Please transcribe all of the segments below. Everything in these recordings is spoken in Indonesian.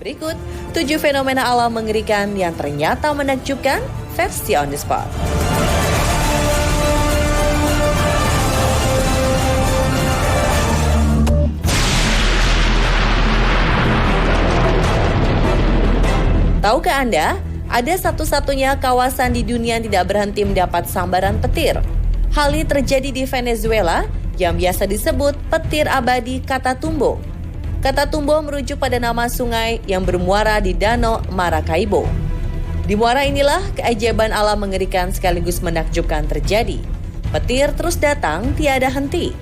Berikut 7 fenomena alam mengerikan yang ternyata menakjubkan versi on the spot. Tahukah Anda, ada satu-satunya kawasan di dunia yang tidak berhenti mendapat sambaran petir. Hal ini terjadi di Venezuela yang biasa disebut petir abadi Catatumbo. Catatumbo merujuk pada nama sungai yang bermuara di Danau Maracaibo. Di muara inilah keajaiban alam mengerikan sekaligus menakjubkan terjadi. Petir terus datang tiada henti.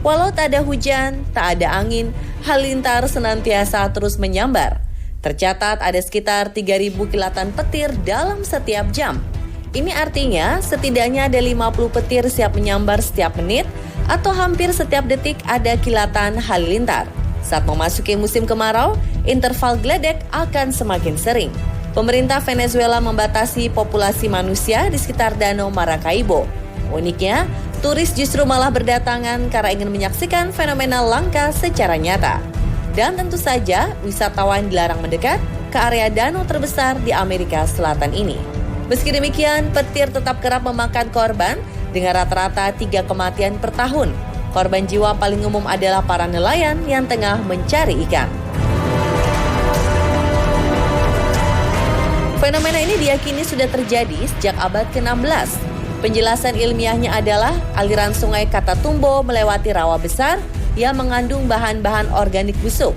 Walau tak ada hujan, tak ada angin, halilintar senantiasa terus menyambar. Tercatat ada sekitar 3.000 kilatan petir dalam setiap jam. Ini artinya setidaknya ada 50 petir siap menyambar setiap menit atau hampir setiap detik ada kilatan halilintar. Saat memasuki musim kemarau, interval geledek akan semakin sering. Pemerintah Venezuela membatasi populasi manusia di sekitar Danau Maracaibo. Uniknya, turis justru malah berdatangan karena ingin menyaksikan fenomena langka secara nyata. Dan tentu saja, wisatawan dilarang mendekat ke area danau terbesar di Amerika Selatan ini. Meski demikian, petir tetap kerap memakan korban dengan rata-rata 3 kematian per tahun. Korban jiwa paling umum adalah para nelayan yang tengah mencari ikan. Fenomena ini diyakini sudah terjadi sejak abad ke-16. Penjelasan ilmiahnya adalah aliran sungai Catatumbo melewati rawa besar yang mengandung bahan-bahan organik busuk.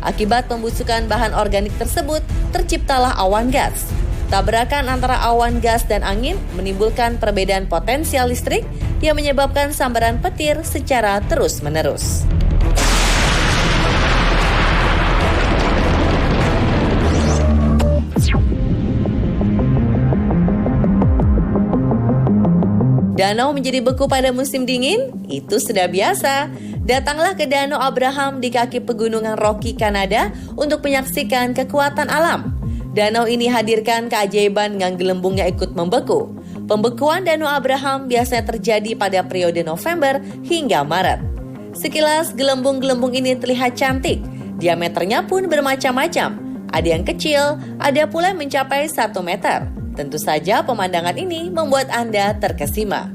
Akibat pembusukan bahan organik tersebut, terciptalah awan gas. Tabrakan antara awan gas dan angin menimbulkan perbedaan potensial listrik yang menyebabkan sambaran petir secara terus-menerus. Danau menjadi beku pada musim dingin? Itu sudah biasa. Datanglah ke Danau Abraham di kaki pegunungan Rocky, Kanada untuk menyaksikan kekuatan alam. Danau ini hadirkan keajaiban dengan gelembungnya ikut membeku. Pembekuan Danau Abraham biasanya terjadi pada periode November hingga Maret. Sekilas gelembung-gelembung ini terlihat cantik. Diameternya pun bermacam-macam. Ada yang kecil, ada pula yang mencapai 1 meter. Tentu saja pemandangan ini membuat Anda terkesima.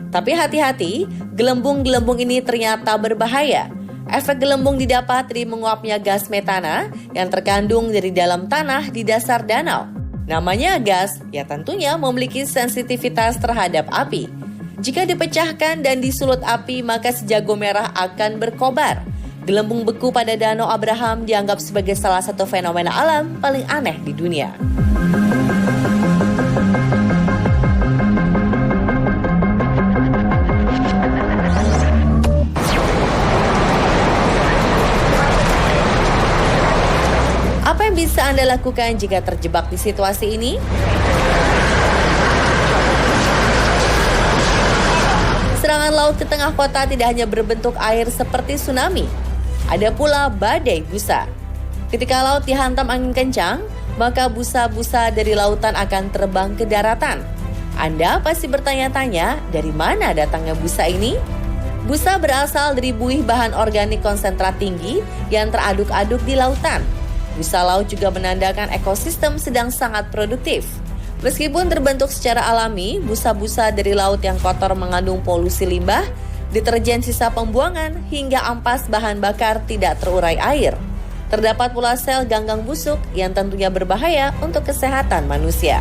Tapi hati-hati, gelembung-gelembung ini ternyata berbahaya. Efek gelembung didapat dari menguapnya gas metana yang terkandung dari dalam tanah di dasar danau. Namanya gas, ya tentunya memiliki sensitivitas terhadap api. Jika dipecahkan dan disulut api, maka si jago merah akan berkobar. Gelembung beku pada Danau Abraham dianggap sebagai salah satu fenomena alam paling aneh di dunia. Apa yang bisa Anda lakukan jika terjebak di situasi ini? Serangan laut ke tengah kota tidak hanya berbentuk air seperti tsunami. Ada pula badai busa. Ketika laut dihantam angin kencang, maka busa-busa dari lautan akan terbang ke daratan. Anda pasti bertanya-tanya, dari mana datangnya busa ini? Busa berasal dari buih bahan organik konsentrat tinggi yang teraduk-aduk di lautan. Busa laut juga menandakan ekosistem sedang sangat produktif. Meskipun terbentuk secara alami, busa-busa dari laut yang kotor mengandung polusi limbah, deterjen sisa pembuangan, hingga ampas bahan bakar tidak terurai air. Terdapat pula sel ganggang busuk yang tentunya berbahaya untuk kesehatan manusia.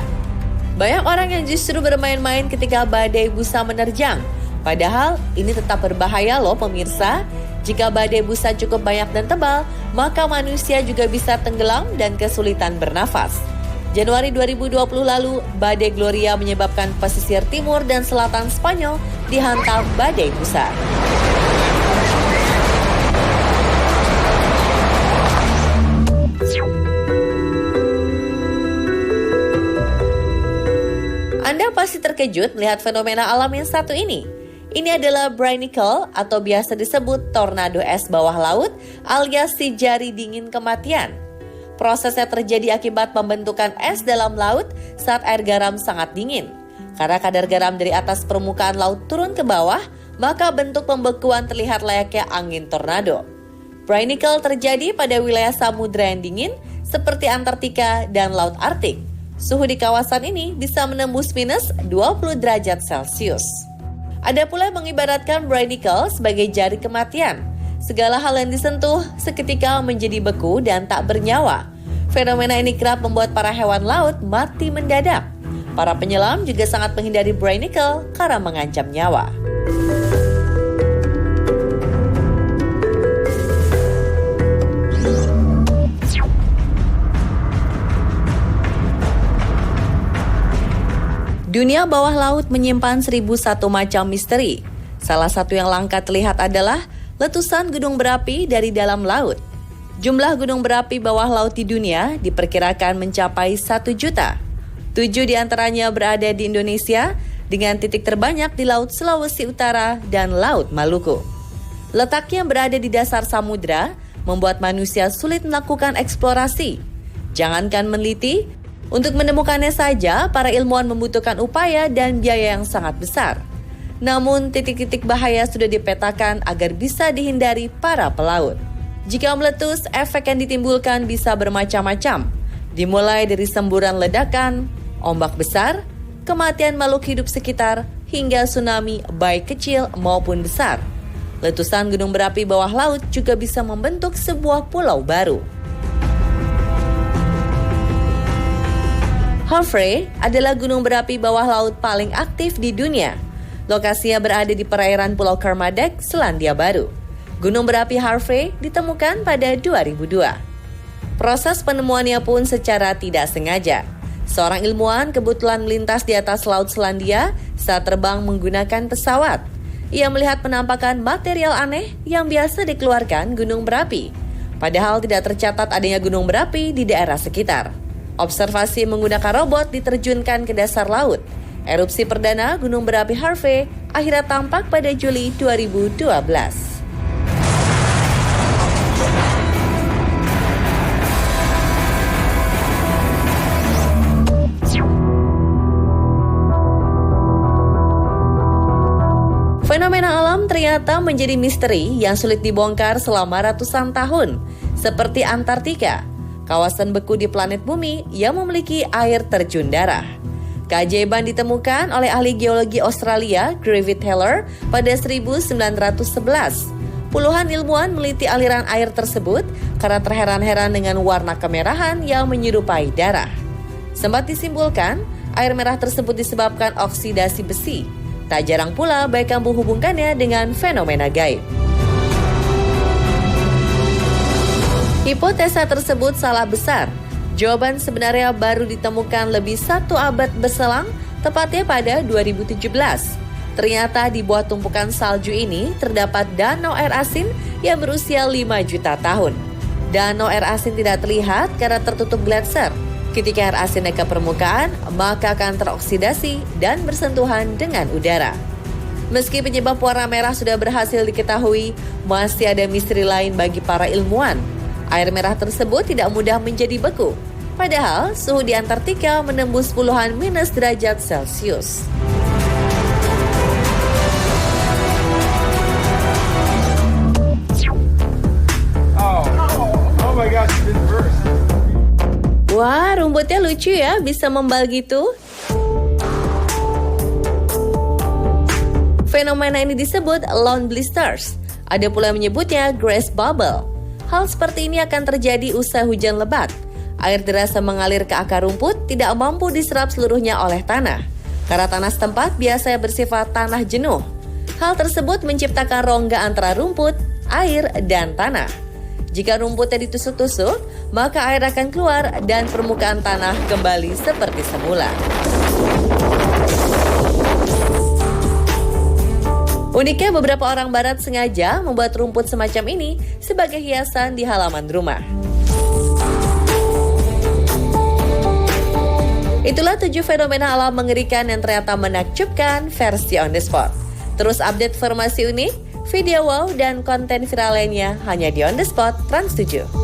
Banyak orang yang justru bermain-main ketika badai busa menerjang. Padahal ini tetap berbahaya loh pemirsa. Jika badai busa cukup banyak dan tebal, maka manusia juga bisa tenggelam dan kesulitan bernafas. Januari 2020 lalu, badai Gloria menyebabkan pesisir timur dan selatan Spanyol dihantam badai busa. Anda pasti terkejut melihat fenomena alam yang satu ini. Ini adalah brinicle atau biasa disebut tornado es bawah laut alias si jari dingin kematian. Prosesnya terjadi akibat pembentukan es dalam laut saat air garam sangat dingin. Karena kadar garam dari atas permukaan laut turun ke bawah, maka bentuk pembekuan terlihat layaknya angin tornado. Brinicle terjadi pada wilayah samudra yang dingin seperti Antartika dan Laut Arktik. Suhu di kawasan ini bisa menembus minus 20 derajat Celcius. Ada pula yang mengibaratkan briny nickel sebagai jari kematian. Segala hal yang disentuh seketika menjadi beku dan tak bernyawa. Fenomena ini kerap membuat para hewan laut mati mendadak. Para penyelam juga sangat menghindari briny nickel karena mengancam nyawa. Dunia bawah laut menyimpan 1001 macam misteri. Salah satu yang langka terlihat adalah letusan gunung berapi dari dalam laut. Jumlah gunung berapi bawah laut di dunia diperkirakan mencapai 1 juta. 7 diantaranya berada di Indonesia dengan titik terbanyak di Laut Sulawesi Utara dan Laut Maluku. Letaknya berada di dasar samudra membuat manusia sulit melakukan eksplorasi. Jangankan meneliti, untuk menemukannya saja, para ilmuwan membutuhkan upaya dan biaya yang sangat besar. Namun, titik-titik bahaya sudah dipetakan agar bisa dihindari para pelaut. Jika meletus, efek yang ditimbulkan bisa bermacam-macam. Dimulai dari semburan ledakan, ombak besar, kematian makhluk hidup sekitar, hingga tsunami baik kecil maupun besar. Letusan gunung berapi bawah laut juga bisa membentuk sebuah pulau baru. Harvey adalah gunung berapi bawah laut paling aktif di dunia. Lokasinya berada di perairan Pulau Kermadec, Selandia Baru. Gunung berapi Harvey ditemukan pada 2002. Proses penemuannya pun secara tidak sengaja. Seorang ilmuwan kebetulan melintas di atas Laut Selandia saat terbang menggunakan pesawat. Ia melihat penampakan material aneh yang biasa dikeluarkan gunung berapi. Padahal tidak tercatat adanya gunung berapi di daerah sekitar. Observasi menggunakan robot diterjunkan ke dasar laut. Erupsi perdana gunung berapi Harvey akhirnya tampak pada Juli 2012. Fenomena alam ternyata menjadi misteri yang sulit dibongkar selama ratusan tahun, seperti Antartika, kawasan beku di planet bumi yang memiliki air terjun darah. Keajaiban ditemukan oleh ahli geologi Australia, Griffith Taylor, pada 1911. Puluhan ilmuwan meneliti aliran air tersebut karena terheran-heran dengan warna kemerahan yang menyerupai darah. Sempat disimpulkan, air merah tersebut disebabkan oksidasi besi. Tak jarang pula baik menghubungkannya dengan fenomena gaib. Hipotesa tersebut salah besar. Jawaban sebenarnya baru ditemukan lebih 1 abad berselang, tepatnya pada 2017. Ternyata di bawah tumpukan salju ini terdapat danau air asin yang berusia 5 juta tahun. Danau air asin tidak terlihat karena tertutup gletser. Ketika air asin naik ke permukaan, maka akan teroksidasi dan bersentuhan dengan udara. Meski penyebab warna merah sudah berhasil diketahui, masih ada misteri lain bagi para ilmuwan. Air merah tersebut tidak mudah menjadi beku. Padahal suhu di Antartika menembus puluhan minus derajat Celcius. Oh my gosh, you did first. Wah, rumputnya lucu ya, bisa membal gitu. Fenomena ini disebut lawn blisters. Ada pula yang menyebutnya grass bubble. Hal seperti ini akan terjadi usai hujan lebat. Air deras yang mengalir ke akar rumput tidak mampu diserap seluruhnya oleh tanah. Karena tanah setempat biasanya bersifat tanah jenuh. Hal tersebut menciptakan rongga antara rumput, air, dan tanah. Jika rumputnya ditusuk-tusuk, maka air akan keluar dan permukaan tanah kembali seperti semula. Uniknya, beberapa orang barat sengaja membuat rumput semacam ini sebagai hiasan di halaman rumah. Itulah 7 fenomena alam mengerikan yang ternyata menakjubkan versi On The Spot. Terus update informasi unik, video wow, dan konten viral lainnya hanya di On The Spot Trans 7.